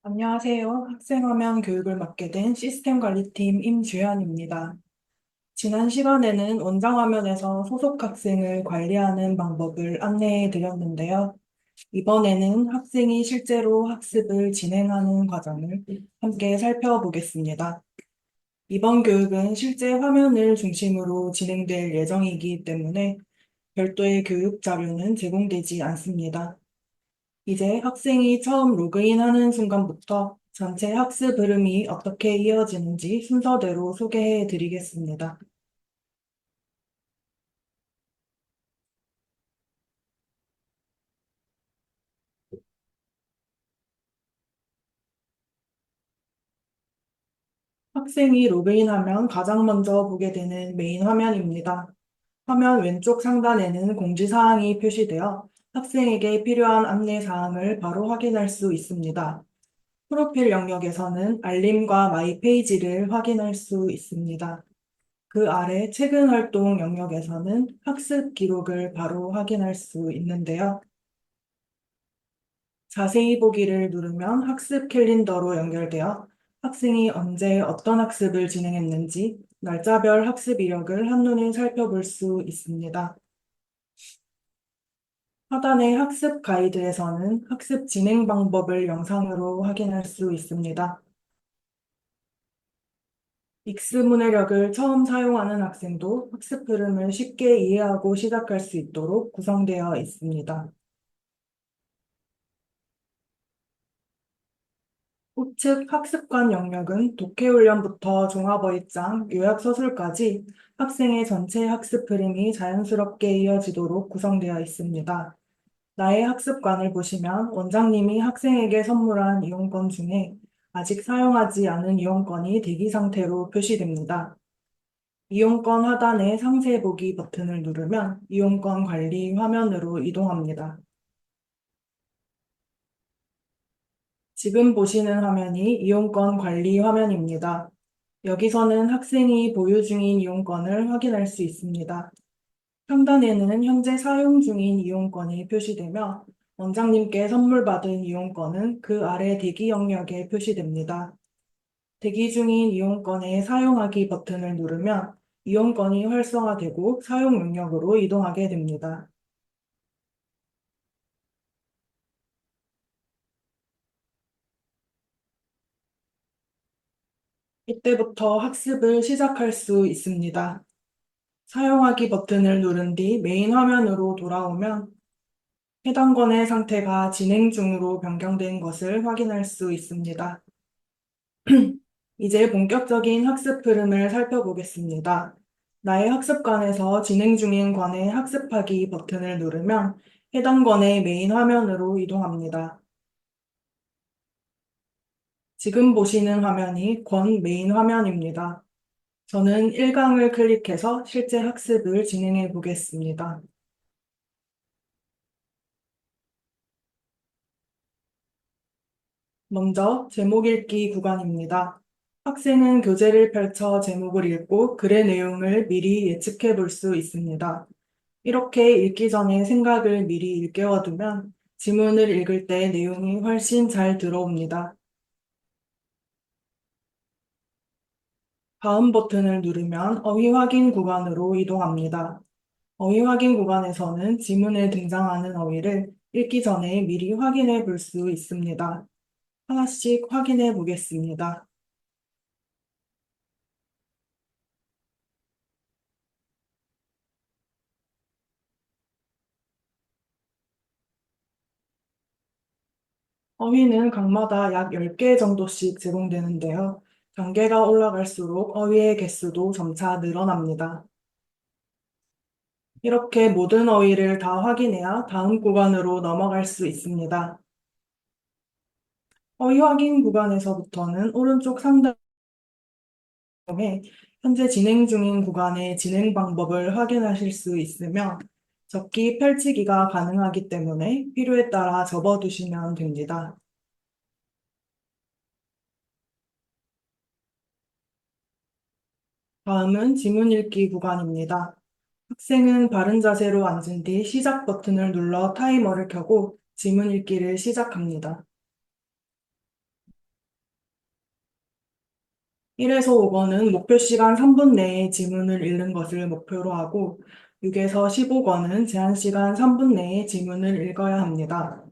안녕하세요. 학생화면 교육을 맡게 된 시스템 관리팀 임주현입니다. 지난 시간에는 원장화면에서 소속 학생을 관리하는 방법을 안내해 드렸는데요. 이번에는 학생이 실제로 학습을 진행하는 과정을 함께 살펴보겠습니다. 이번 교육은 실제 화면을 중심으로 진행될 예정이기 때문에 별도의 교육 자료는 제공되지 않습니다. 이제 학생이 처음 로그인하는 순간부터 전체 학습 흐름이 어떻게 이어지는지 순서대로 소개해 드리겠습니다. 학생이 로그인하면 가장 먼저 보게 되는 메인 화면입니다. 화면 왼쪽 상단에는 공지사항이 표시되어 학생에게 필요한 안내사항을 바로 확인할 수 있습니다. 프로필 영역에서는 알림과 마이 페이지를 확인할 수 있습니다. 그 아래 최근 활동 영역에서는 학습 기록을 바로 확인할 수 있는데요. 자세히 보기를 누르면 학습 캘린더로 연결되어 학생이 언제 어떤 학습을 진행했는지 날짜별 학습 이력을 한눈에 살펴볼 수 있습니다. 하단의 학습 가이드에서는 학습 진행 방법을 영상으로 확인할 수 있습니다. 익스 문해력을 처음 사용하는 학생도 학습 흐름을 쉽게 이해하고 시작할 수 있도록 구성되어 있습니다. 우측 학습관 영역은 독해훈련부터 종합어휘장, 요약서술까지 학생의 전체 학습 흐름이 자연스럽게 이어지도록 구성되어 있습니다. 나의 학습관을 보시면 원장님이 학생에게 선물한 이용권 중에 아직 사용하지 않은 이용권이 대기 상태로 표시됩니다. 이용권 하단의 상세 보기 버튼을 누르면 이용권 관리 화면으로 이동합니다. 지금 보시는 화면이 이용권 관리 화면입니다. 여기서는 학생이 보유 중인 이용권을 확인할 수 있습니다. 상단에는 현재 사용 중인 이용권이 표시되며 원장님께 선물 받은 이용권은 그 아래 대기 영역에 표시됩니다. 대기 중인 이용권의 사용하기 버튼을 누르면 이용권이 활성화되고 사용 영역으로 이동하게 됩니다. 이때부터 학습을 시작할 수 있습니다. 사용하기 버튼을 누른 뒤 메인 화면으로 돌아오면 해당 권의 상태가 진행 중으로 변경된 것을 확인할 수 있습니다. 이제 본격적인 학습 흐름을 살펴보겠습니다. 나의 학습관에서 진행 중인 권의 학습하기 버튼을 누르면 해당 권의 메인 화면으로 이동합니다. 지금 보시는 화면이 권 메인 화면입니다. 저는 1강을 클릭해서 실제 학습을 진행해 보겠습니다. 먼저 제목 읽기 구간입니다. 학생은 교재를 펼쳐 제목을 읽고 글의 내용을 미리 예측해 볼 수 있습니다. 이렇게 읽기 전에 생각을 미리 일깨워두면 지문을 읽을 때 내용이 훨씬 잘 들어옵니다. 다음 버튼을 누르면 어휘 확인 구간으로 이동합니다. 어휘 확인 구간에서는 지문에 등장하는 어휘를 읽기 전에 미리 확인해 볼 수 있습니다. 하나씩 확인해 보겠습니다. 어휘는 각마다 약 10개 정도씩 제공되는데요. 단계가 올라갈수록 어휘의 개수도 점차 늘어납니다. 이렇게 모든 어휘를 다 확인해야 다음 구간으로 넘어갈 수 있습니다. 어휘 확인 구간에서부터는 오른쪽 상단에 현재 진행 중인 구간의 진행 방법을 확인하실 수 있으며 접기 펼치기가 가능하기 때문에 필요에 따라 접어두시면 됩니다. 다음은 지문 읽기 구간입니다. 학생은 바른 자세로 앉은 뒤 시작 버튼을 눌러 타이머를 켜고 지문 읽기를 시작합니다. 1에서 5번은 목표 시간 3분 내에 지문을 읽는 것을 목표로 하고 6에서 15번은 제한 시간 3분 내에 지문을 읽어야 합니다.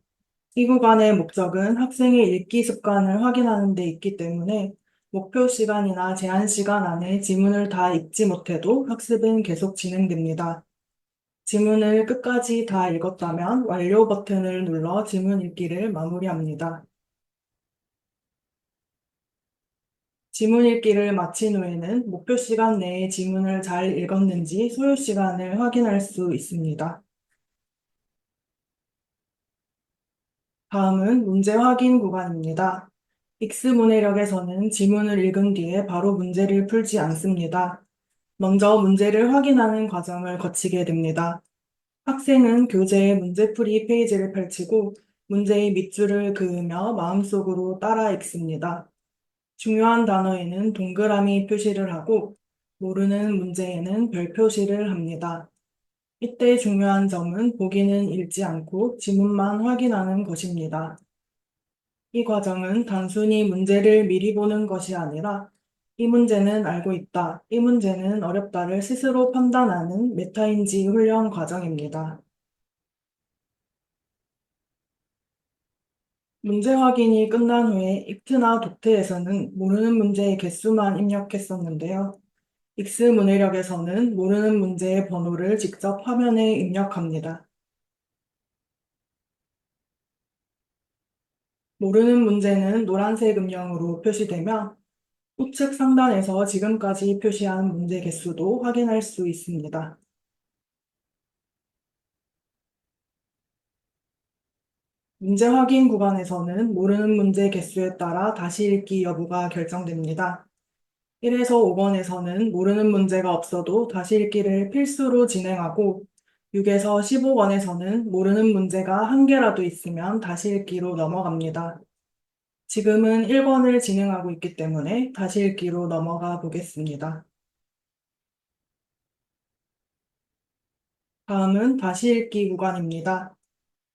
이 구간의 목적은 학생의 읽기 습관을 확인하는 데 있기 때문에 목표 시간이나 제한 시간 안에 지문을 다 읽지 못해도 학습은 계속 진행됩니다. 지문을 끝까지 다 읽었다면 완료 버튼을 눌러 지문 읽기를 마무리합니다. 지문 읽기를 마친 후에는 목표 시간 내에 지문을 잘 읽었는지 소요 시간을 확인할 수 있습니다. 다음은 문제 확인 구간입니다. 익스문해력에서는 지문을 읽은 뒤에 바로 문제를 풀지 않습니다. 먼저 문제를 확인하는 과정을 거치게 됩니다. 학생은 교재의 문제풀이 페이지를 펼치고 문제의 밑줄을 그으며 마음속으로 따라 읽습니다. 중요한 단어에는 동그라미 표시를 하고 모르는 문제에는 별 표시를 합니다. 이때 중요한 점은 보기는 읽지 않고 지문만 확인하는 것입니다. 이 과정은 단순히 문제를 미리 보는 것이 아니라 이 문제는 알고 있다, 이 문제는 어렵다를 스스로 판단하는 메타인지 훈련 과정입니다. 문제 확인이 끝난 후에 익트나 독트에서는 모르는 문제의 개수만 입력했었는데요. 익스 문해력에서는 모르는 문제의 번호를 직접 화면에 입력합니다. 모르는 문제는 노란색 음영으로 표시되며 우측 상단에서 지금까지 표시한 문제 개수도 확인할 수 있습니다. 문제 확인 구간에서는 모르는 문제 개수에 따라 다시 읽기 여부가 결정됩니다. 1에서 5번에서는 모르는 문제가 없어도 다시 읽기를 필수로 진행하고 6에서 15번에서는 모르는 문제가 한 개라도 있으면 다시 읽기로 넘어갑니다. 지금은 1번을 진행하고 있기 때문에 다시 읽기로 넘어가 보겠습니다. 다음은 다시 읽기 구간입니다.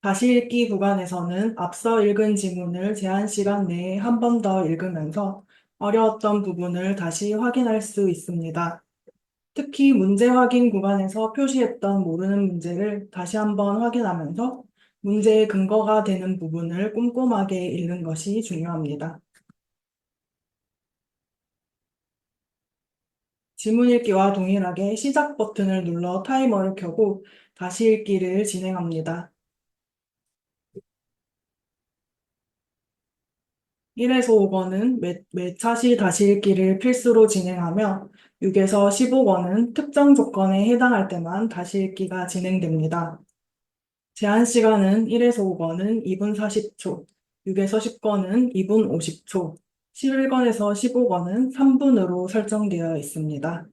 다시 읽기 구간에서는 앞서 읽은 지문을 제한 시간 내에 한 번 더 읽으면서 어려웠던 부분을 다시 확인할 수 있습니다. 특히 문제 확인 구간에서 표시했던 모르는 문제를 다시 한번 확인하면서 문제의 근거가 되는 부분을 꼼꼼하게 읽는 것이 중요합니다. 지문 읽기와 동일하게 시작 버튼을 눌러 타이머를 켜고 다시 읽기를 진행합니다. 1에서 5번은 매 차시 다시 읽기를 필수로 진행하며 6에서 15번은 특정 조건에 해당할 때만 다시 읽기가 진행됩니다. 제한 시간은 1에서 5번은 2분 40초, 6에서 10번은 2분 50초, 11번에서 15번은 3분으로 설정되어 있습니다.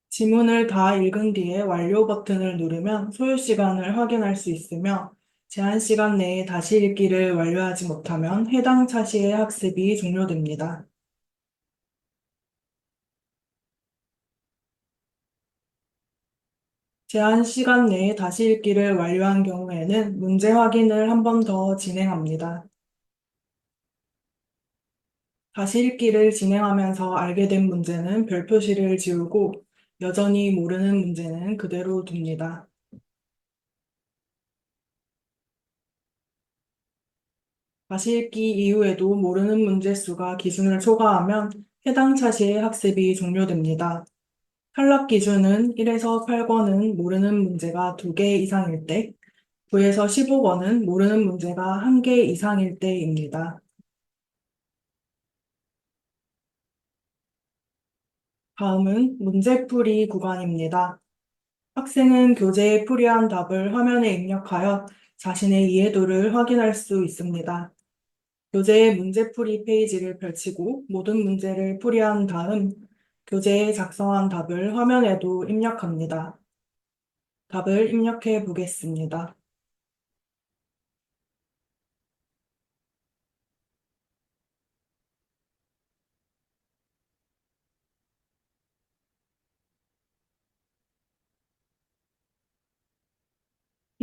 지문을 다 읽은 뒤에 완료 버튼을 누르면 소요 시간을 확인할 수 있으며 제한 시간 내에 다시 읽기를 완료하지 못하면 해당 차시의 학습이 종료됩니다. 제한 시간 내에 다시 읽기를 완료한 경우에는 문제 확인을 한 번 더 진행합니다. 다시 읽기를 진행하면서 알게 된 문제는 별 표시를 지우고 여전히 모르는 문제는 그대로 둡니다. 다시 읽기 이후에도 모르는 문제 수가 기준을 초과하면 해당 차시의 학습이 종료됩니다. 탈락 기준은 1에서 8번은 모르는 문제가 2개 이상일 때, 9에서 15번은 모르는 문제가 1개 이상일 때입니다. 다음은 문제풀이 구간입니다. 학생은 교재에 풀이한 답을 화면에 입력하여 자신의 이해도를 확인할 수 있습니다. 교재의 문제풀이 페이지를 펼치고 모든 문제를 풀이한 다음 교재에 작성한 답을 화면에도 입력합니다. 답을 입력해 보겠습니다.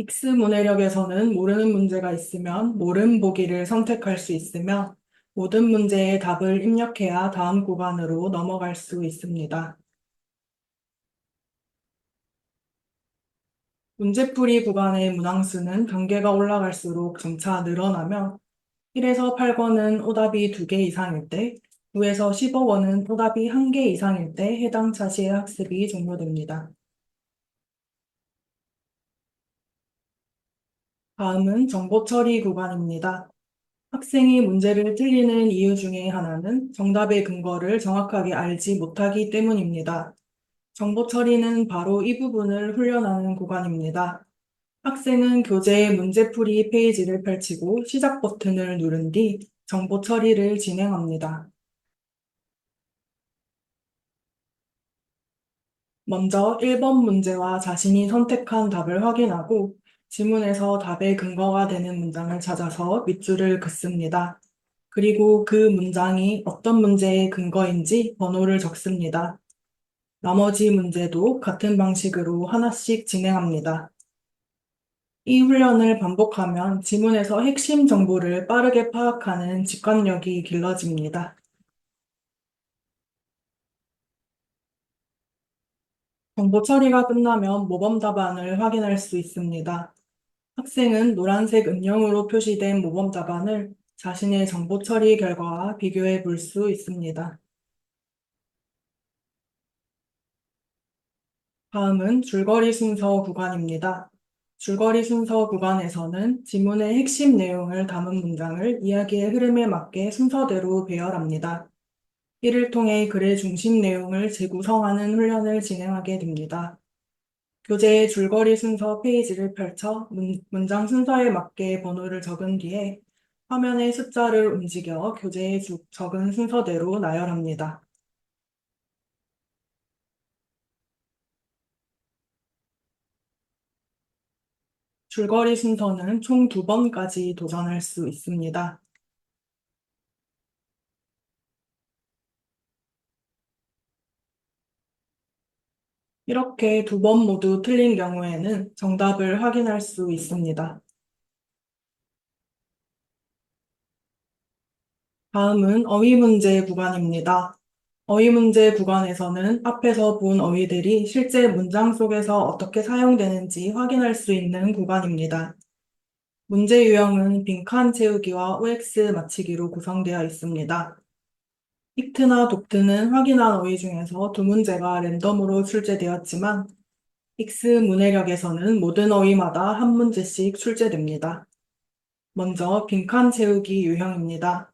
익스 문해력에서는 모르는 문제가 있으면 모름 보기를 선택할 수 있으며 모든 문제의 답을 입력해야 다음 구간으로 넘어갈 수 있습니다. 문제풀이 구간의 문항수는 단계가 올라갈수록 점차 늘어나며 1에서 8권은 오답이 2개 이상일 때, 9에서 15권은 오답이 1개 이상일 때 해당 차시의 학습이 종료됩니다. 다음은 정보 처리 구간입니다. 학생이 문제를 틀리는 이유 중에 하나는 정답의 근거를 정확하게 알지 못하기 때문입니다. 정보 처리는 바로 이 부분을 훈련하는 구간입니다. 학생은 교재의 문제풀이 페이지를 펼치고 시작 버튼을 누른 뒤 정보 처리를 진행합니다. 먼저 1번 문제와 자신이 선택한 답을 확인하고 지문에서 답의 근거가 되는 문장을 찾아서 밑줄을 긋습니다. 그리고 그 문장이 어떤 문제의 근거인지 번호를 적습니다. 나머지 문제도 같은 방식으로 하나씩 진행합니다. 이 훈련을 반복하면 지문에서 핵심 정보를 빠르게 파악하는 직관력이 길러집니다. 정보 처리가 끝나면 모범 답안을 확인할 수 있습니다. 학생은 노란색 음영으로 표시된 모범 답안을 자신의 정보 처리 결과와 비교해 볼 수 있습니다. 다음은 줄거리 순서 구간입니다. 줄거리 순서 구간에서는 지문의 핵심 내용을 담은 문장을 이야기의 흐름에 맞게 순서대로 배열합니다. 이를 통해 글의 중심 내용을 재구성하는 훈련을 진행하게 됩니다. 교재의 줄거리 순서 페이지를 펼쳐 문장 순서에 맞게 번호를 적은 뒤에 화면의 숫자를 움직여 교재에 적은 순서대로 나열합니다. 줄거리 순서는 총 2번까지 도전할 수 있습니다. 이렇게 2번 모두 틀린 경우에는 정답을 확인할 수 있습니다. 다음은 어휘 문제 구간입니다. 어휘 문제 구간에서는 앞에서 본 어휘들이 실제 문장 속에서 어떻게 사용되는지 확인할 수 있는 구간입니다. 문제 유형은 빈칸 채우기와 OX 맞히기로 구성되어 있습니다. 익트나 독트는 확인한 어휘 중에서 2문제가 랜덤으로 출제되었지만 익스 문해력에서는 모든 어휘마다 한 문제씩 출제됩니다. 먼저 빈칸 채우기 유형입니다.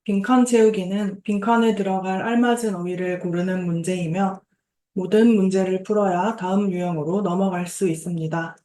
빈칸 채우기는 빈칸에 들어갈 알맞은 어휘를 고르는 문제이며 모든 문제를 풀어야 다음 유형으로 넘어갈 수 있습니다.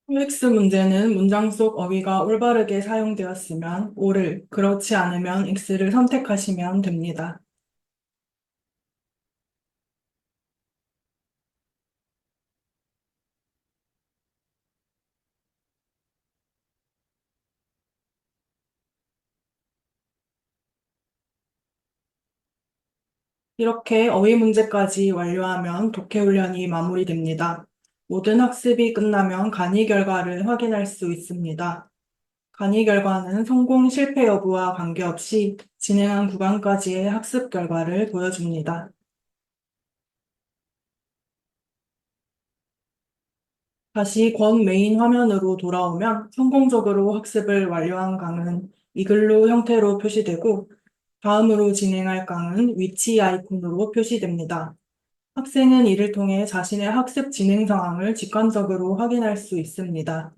OX 문제는 문장 속 어휘가 올바르게 사용되었으면 O를, 그렇지 않으면 X를 선택하시면 됩니다. 이렇게 어휘 문제까지 완료하면 독해 훈련이 마무리됩니다. 모든 학습이 끝나면 간이 결과를 확인할 수 있습니다. 간이 결과는 성공 실패 여부와 관계없이 진행한 구간까지의 학습 결과를 보여줍니다. 다시 권 메인 화면으로 돌아오면 성공적으로 학습을 완료한 강은 이글루 형태로 표시되고 다음으로 진행할 강은 위치 아이콘으로 표시됩니다. 학생은 이를 통해 자신의 학습 진행 상황을 직관적으로 확인할 수 있습니다.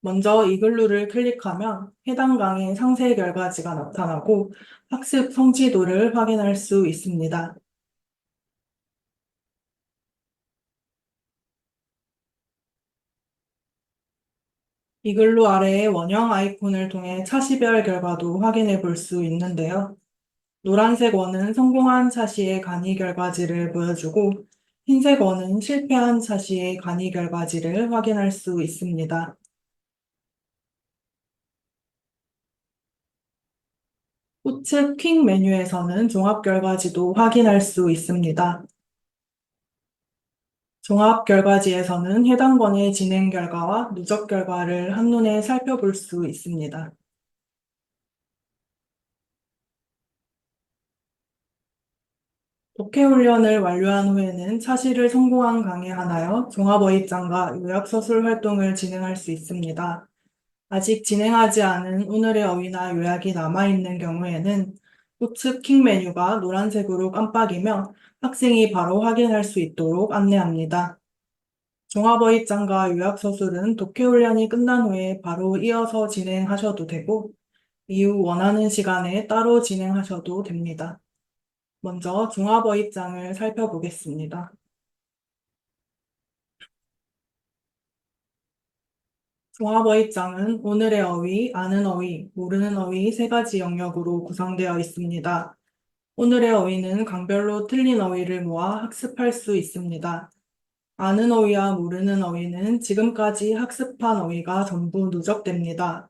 먼저 이글루를 클릭하면 해당 강의 상세 결과지가 나타나고 학습 성취도를 확인할 수 있습니다. 이 글루 아래의 원형 아이콘을 통해 차시별 결과도 확인해 볼 수 있는데요. 노란색 원은 성공한 차시의 간이 결과지를 보여주고, 흰색 원은 실패한 차시의 간이 결과지를 확인할 수 있습니다. 우측 퀵 메뉴에서는 종합 결과지도 확인할 수 있습니다. 종합 결과지에서는 해당 건의 진행 결과와 누적 결과를 한눈에 살펴볼 수 있습니다. 독해 훈련을 완료한 후에는 차시를 성공한 강에 한하여 종합어입장과 요약서술 활동을 진행할 수 있습니다. 아직 진행하지 않은 오늘의 어휘나 요약이 남아있는 경우에는 우측 킥 메뉴가 노란색으로 깜빡이며 학생이 바로 확인할 수 있도록 안내합니다. 종합어입장과 요약서술은 독해훈련이 끝난 후에 바로 이어서 진행하셔도 되고, 이후 원하는 시간에 따로 진행하셔도 됩니다. 먼저 종합어입장을 살펴보겠습니다. 종합어입장은 오늘의 어휘, 아는 어휘, 모르는 어휘 세 가지 영역으로 구성되어 있습니다. 오늘의 어휘는 강별로 틀린 어휘를 모아 학습할 수 있습니다. 아는 어휘와 모르는 어휘는 지금까지 학습한 어휘가 전부 누적됩니다.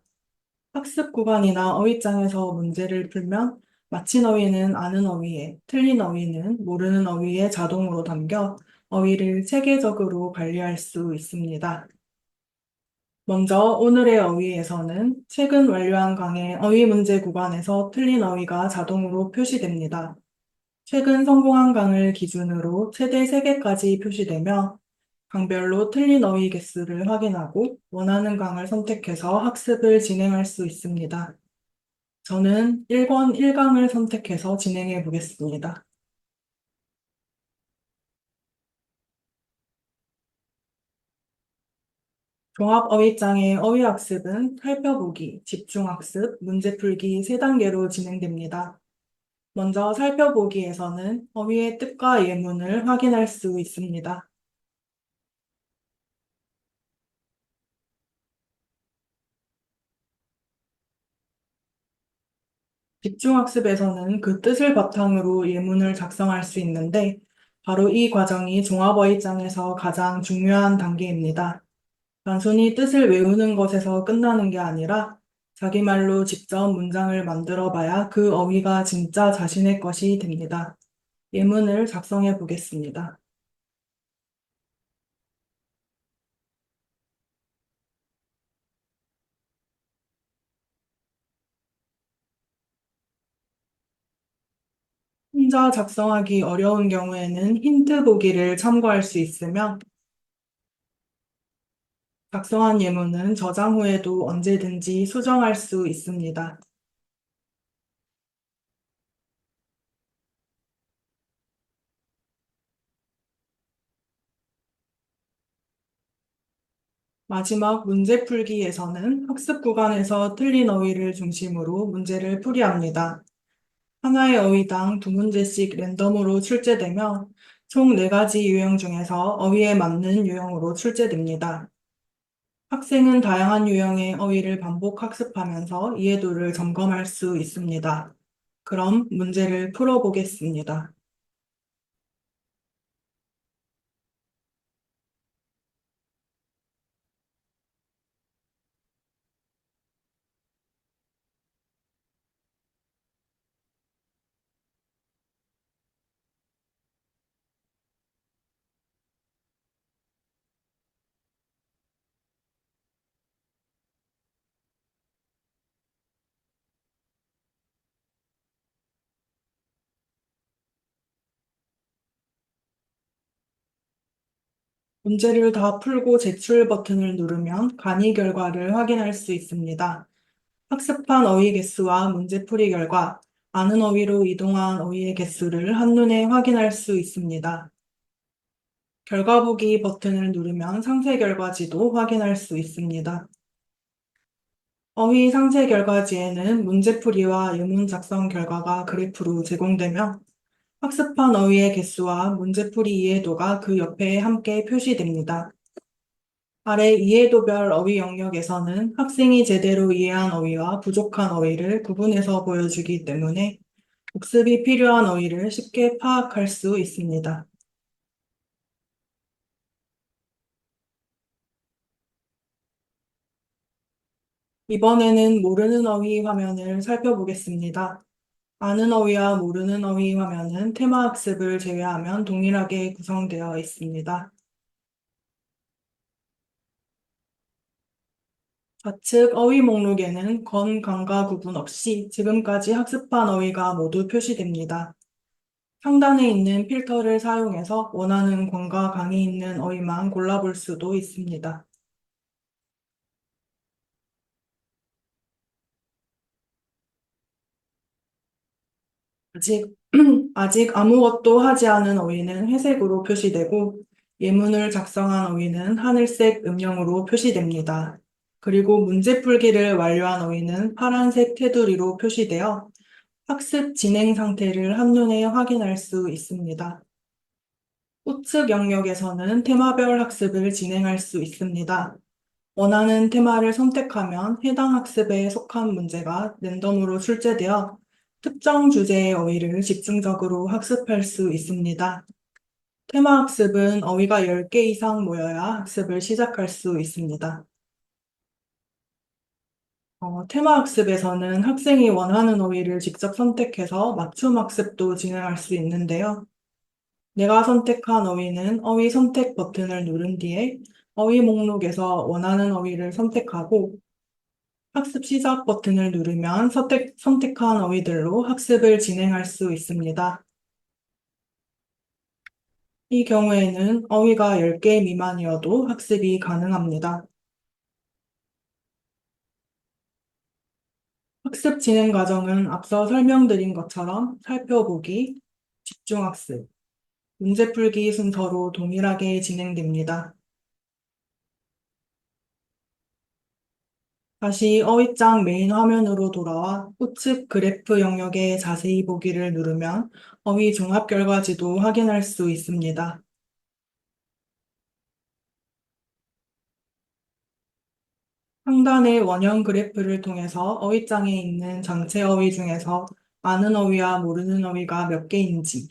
학습 구간이나 어휘장에서 문제를 풀면 마친 어휘는 아는 어휘에, 틀린 어휘는 모르는 어휘에 자동으로 담겨 어휘를 체계적으로 관리할 수 있습니다. 먼저 오늘의 어휘에서는 최근 완료한 강의 어휘 문제 구간에서 틀린 어휘가 자동으로 표시됩니다. 최근 성공한 강을 기준으로 최대 3개까지 표시되며 강별로 틀린 어휘 개수를 확인하고 원하는 강을 선택해서 학습을 진행할 수 있습니다. 저는 1권 1강을 선택해서 진행해 보겠습니다. 종합어휘장의 어휘학습은 살펴보기, 집중학습, 문제풀기 3단계로 진행됩니다. 먼저 살펴보기에서는 어휘의 뜻과 예문을 확인할 수 있습니다. 집중학습에서는 그 뜻을 바탕으로 예문을 작성할 수 있는데, 바로 이 과정이 종합어휘장에서 가장 중요한 단계입니다. 단순히 뜻을 외우는 것에서 끝나는 게 아니라 자기 말로 직접 문장을 만들어 봐야 그 어휘가 진짜 자신의 것이 됩니다. 예문을 작성해 보겠습니다. 혼자 작성하기 어려운 경우에는 힌트 보기를 참고할 수 있으며, 작성한 예문은 저장 후에도 언제든지 수정할 수 있습니다. 마지막 문제 풀기에서는 학습 구간에서 틀린 어휘를 중심으로 문제를 풀이합니다. 하나의 어휘당 2문제씩 랜덤으로 출제되며 총 4가지 유형 중에서 어휘에 맞는 유형으로 출제됩니다. 학생은 다양한 유형의 어휘를 반복 학습하면서 이해도를 점검할 수 있습니다. 그럼 문제를 풀어보겠습니다. 문제를 다 풀고 제출 버튼을 누르면 간이 결과를 확인할 수 있습니다. 학습한 어휘 개수와 문제풀이 결과, 아는 어휘로 이동한 어휘의 개수를 한눈에 확인할 수 있습니다. 결과 보기 버튼을 누르면 상세 결과지도 확인할 수 있습니다. 어휘 상세 결과지에는 문제풀이와 예문 작성 결과가 그래프로 제공되며 학습한 어휘의 개수와 문제풀이 이해도가 그 옆에 함께 표시됩니다. 아래 이해도별 어휘 영역에서는 학생이 제대로 이해한 어휘와 부족한 어휘를 구분해서 보여주기 때문에 복습이 필요한 어휘를 쉽게 파악할 수 있습니다. 이번에는 모르는 어휘 화면을 살펴보겠습니다. 아는 어휘와 모르는 어휘 화면은 테마 학습을 제외하면 동일하게 구성되어 있습니다. 좌측 어휘 목록에는 건, 강과 구분 없이 지금까지 학습한 어휘가 모두 표시됩니다. 상단에 있는 필터를 사용해서 원하는 권과 강이 있는 어휘만 골라볼 수도 있습니다. 아직, 아직 아무것도 하지 않은 어휘는 회색으로 표시되고 예문을 작성한 어휘는 하늘색 음영으로 표시됩니다. 그리고 문제 풀기를 완료한 어휘는 파란색 테두리로 표시되어 학습 진행 상태를 한눈에 확인할 수 있습니다. 우측 영역에서는 테마별 학습을 진행할 수 있습니다. 원하는 테마를 선택하면 해당 학습에 속한 문제가 랜덤으로 출제되어 특정 주제의 어휘를 집중적으로 학습할 수 있습니다. 테마 학습은 어휘가 10개 이상 모여야 학습을 시작할 수 있습니다. 테마 학습에서는 학생이 원하는 어휘를 직접 선택해서 맞춤 학습도 진행할 수 있는데요. 내가 선택한 어휘는 어휘 선택 버튼을 누른 뒤에 어휘 목록에서 원하는 어휘를 선택하고 학습 시작 버튼을 누르면 선택한 어휘들로 학습을 진행할 수 있습니다. 이 경우에는 어휘가 10개 미만이어도 학습이 가능합니다. 학습 진행 과정은 앞서 설명드린 것처럼 살펴보기, 집중학습, 문제 풀기 순서로 동일하게 진행됩니다. 다시 어휘장 메인 화면으로 돌아와 우측 그래프 영역에 자세히 보기를 누르면 어휘 종합 결과지도 확인할 수 있습니다. 상단의 원형 그래프를 통해서 어휘장에 있는 전체 어휘 중에서 아는 어휘와 모르는 어휘가 몇 개인지,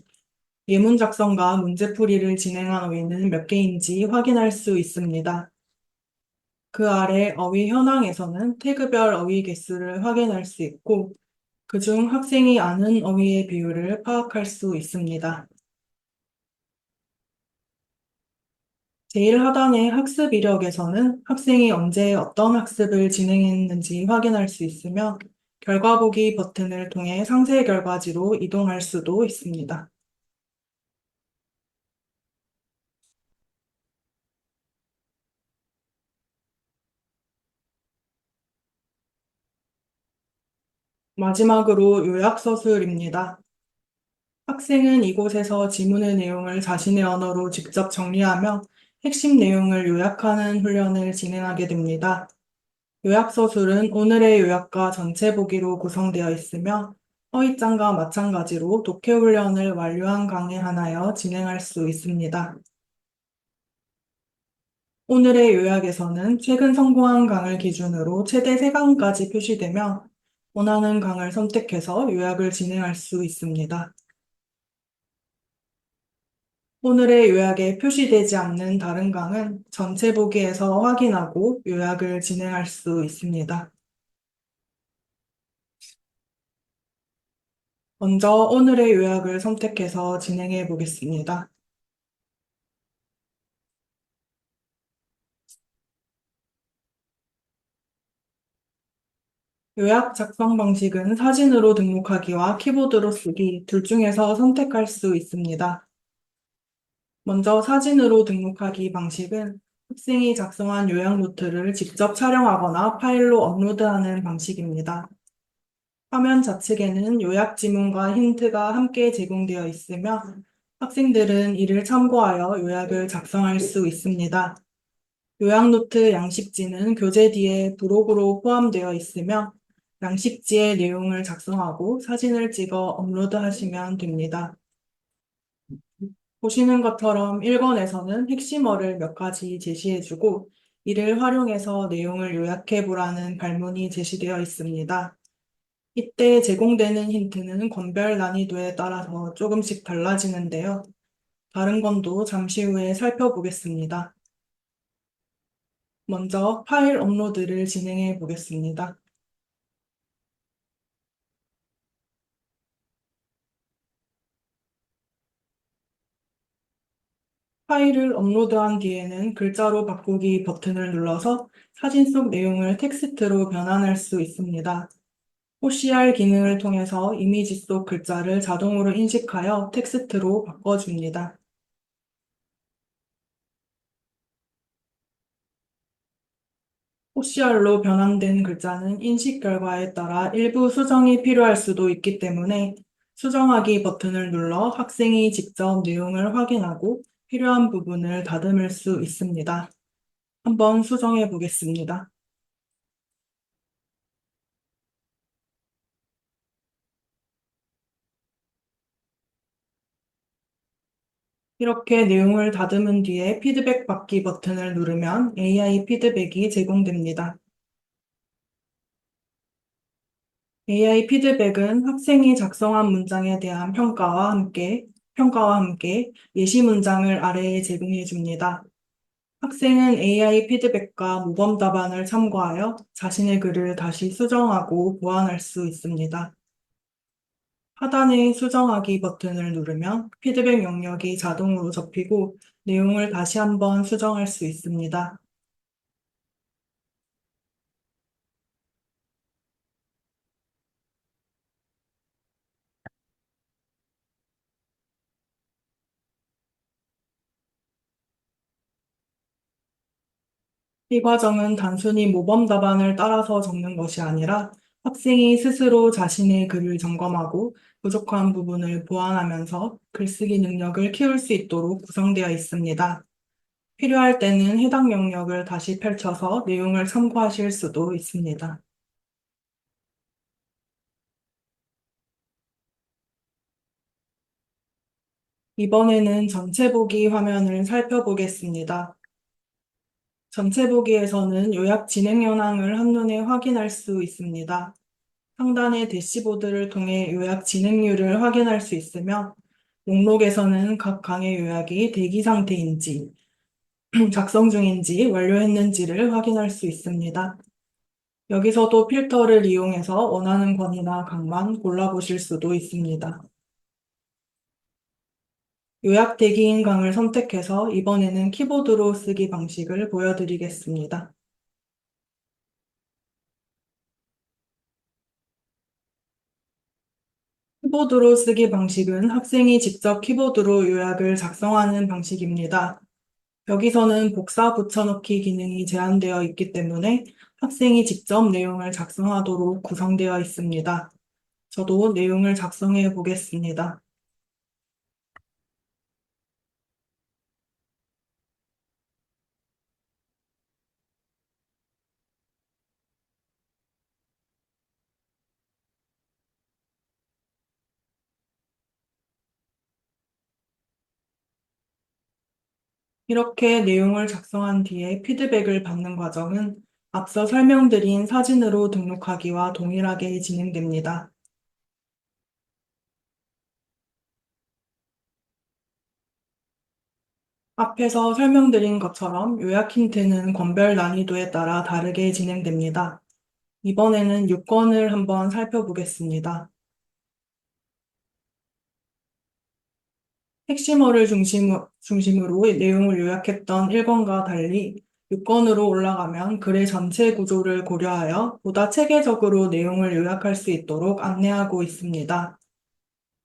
예문 작성과 문제풀이를 진행한 어휘는 몇 개인지 확인할 수 있습니다. 그 아래 어휘 현황에서는 태그별 어휘 개수를 확인할 수 있고, 그중 학생이 아는 어휘의 비율을 파악할 수 있습니다. 제일 하단의 학습 이력에서는 학생이 언제 어떤 학습을 진행했는지 확인할 수 있으며 결과 보기 버튼을 통해 상세 결과지로 이동할 수도 있습니다. 마지막으로 요약 서술입니다. 학생은 이곳에서 지문의 내용을 자신의 언어로 직접 정리하며 핵심 내용을 요약하는 훈련을 진행하게 됩니다. 요약서술은 오늘의 요약과 전체 보기로 구성되어 있으며 허위장과 마찬가지로 독해 훈련을 완료한 강에 한하여 진행할 수 있습니다. 오늘의 요약에서는 최근 성공한 강을 기준으로 최대 3강까지 표시되며 원하는 강을 선택해서 요약을 진행할 수 있습니다. 오늘의 요약에 표시되지 않는 다른 강은 전체 보기에서 확인하고 요약을 진행할 수 있습니다. 먼저 오늘의 요약을 선택해서 진행해 보겠습니다. 요약 작성 방식은 사진으로 등록하기와 키보드로 쓰기 둘 중에서 선택할 수 있습니다. 먼저 사진으로 등록하기 방식은 학생이 작성한 요약 노트를 직접 촬영하거나 파일로 업로드하는 방식입니다. 화면 좌측에는 요약 지문과 힌트가 함께 제공되어 있으며 학생들은 이를 참고하여 요약을 작성할 수 있습니다. 요약노트 양식지는 교재 뒤에 부록으로 포함되어 있으며 양식지의 내용을 작성하고 사진을 찍어 업로드하시면 됩니다. 보시는 것처럼 1권에서는 핵심어를 몇 가지 제시해주고 이를 활용해서 내용을 요약해 보라는 발문이 제시되어 있습니다. 이때 제공되는 힌트는 권별 난이도에 따라서 조금씩 달라지는데요. 다른 건도 잠시 후에 살펴보겠습니다. 먼저 파일 업로드를 진행해 보겠습니다. 파일을 업로드한 뒤에는 글자로 바꾸기 버튼을 눌러서 사진 속 내용을 텍스트로 변환할 수 있습니다. OCR 기능을 통해서 이미지 속 글자를 자동으로 인식하여 텍스트로 바꿔줍니다. OCR로 변환된 글자는 인식 결과에 따라 일부 수정이 필요할 수도 있기 때문에 수정하기 버튼을 눌러 학생이 직접 내용을 확인하고 필요한 부분을 다듬을 수 있습니다. 한번 수정해 보겠습니다. 이렇게 내용을 다듬은 뒤에 피드백 받기 버튼을 누르면 AI 피드백이 제공됩니다. AI 피드백은 학생이 작성한 문장에 대한 평가와 함께 예시 문장을 아래에 제공해 줍니다. 학생은 AI 피드백과 모범 답안을 참고하여 자신의 글을 다시 수정하고 보완할 수 있습니다. 하단의 수정하기 버튼을 누르면 피드백 영역이 자동으로 접히고 내용을 다시 한번 수정할 수 있습니다. 이 과정은 단순히 모범 답안을 따라서 적는 것이 아니라 학생이 스스로 자신의 글을 점검하고 부족한 부분을 보완하면서 글쓰기 능력을 키울 수 있도록 구성되어 있습니다. 필요할 때는 해당 영역을 다시 펼쳐서 내용을 참고하실 수도 있습니다. 이번에는 전체 보기 화면을 살펴보겠습니다. 전체 보기에서는 요약 진행 현황을 한눈에 확인할 수 있습니다. 상단의 대시보드를 통해 요약 진행률을 확인할 수 있으며 목록에서는 각 강의 요약이 대기 상태인지, 작성 중인지 완료했는지를 확인할 수 있습니다. 여기서도 필터를 이용해서 원하는 권이나 강만 골라보실 수도 있습니다. 요약 대기인 강을 선택해서 이번에는 키보드로 쓰기 방식을 보여드리겠습니다. 키보드로 쓰기 방식은 학생이 직접 키보드로 요약을 작성하는 방식입니다. 여기서는 복사 붙여넣기 기능이 제한되어 있기 때문에 학생이 직접 내용을 작성하도록 구성되어 있습니다. 저도 내용을 작성해 보겠습니다. 이렇게 내용을 작성한 뒤에 피드백을 받는 과정은 앞서 설명드린 사진으로 등록하기와 동일하게 진행됩니다. 앞에서 설명드린 것처럼 요약 힌트는 권별 난이도에 따라 다르게 진행됩니다. 이번에는 6권을 한번 살펴보겠습니다. 핵심어를 중심으로 내용을 요약했던 1권과 달리 6권으로 올라가면 글의 전체 구조를 고려하여 보다 체계적으로 내용을 요약할 수 있도록 안내하고 있습니다.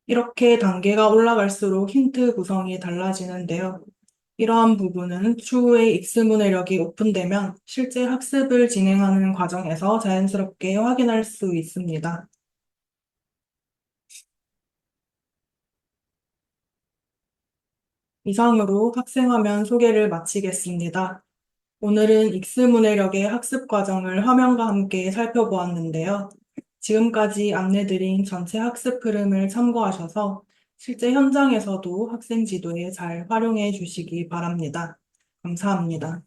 이렇게 단계가 올라갈수록 힌트 구성이 달라지는데요. 이러한 부분은 추후에 익스문해력이 오픈되면 실제 학습을 진행하는 과정에서 자연스럽게 확인할 수 있습니다. 이상으로 학생화면 소개를 마치겠습니다. 오늘은 익스문해력의 학습 과정을 화면과 함께 살펴보았는데요. 지금까지 안내드린 전체 학습 흐름을 참고하셔서 실제 현장에서도 학생 지도에 잘 활용해 주시기 바랍니다. 감사합니다.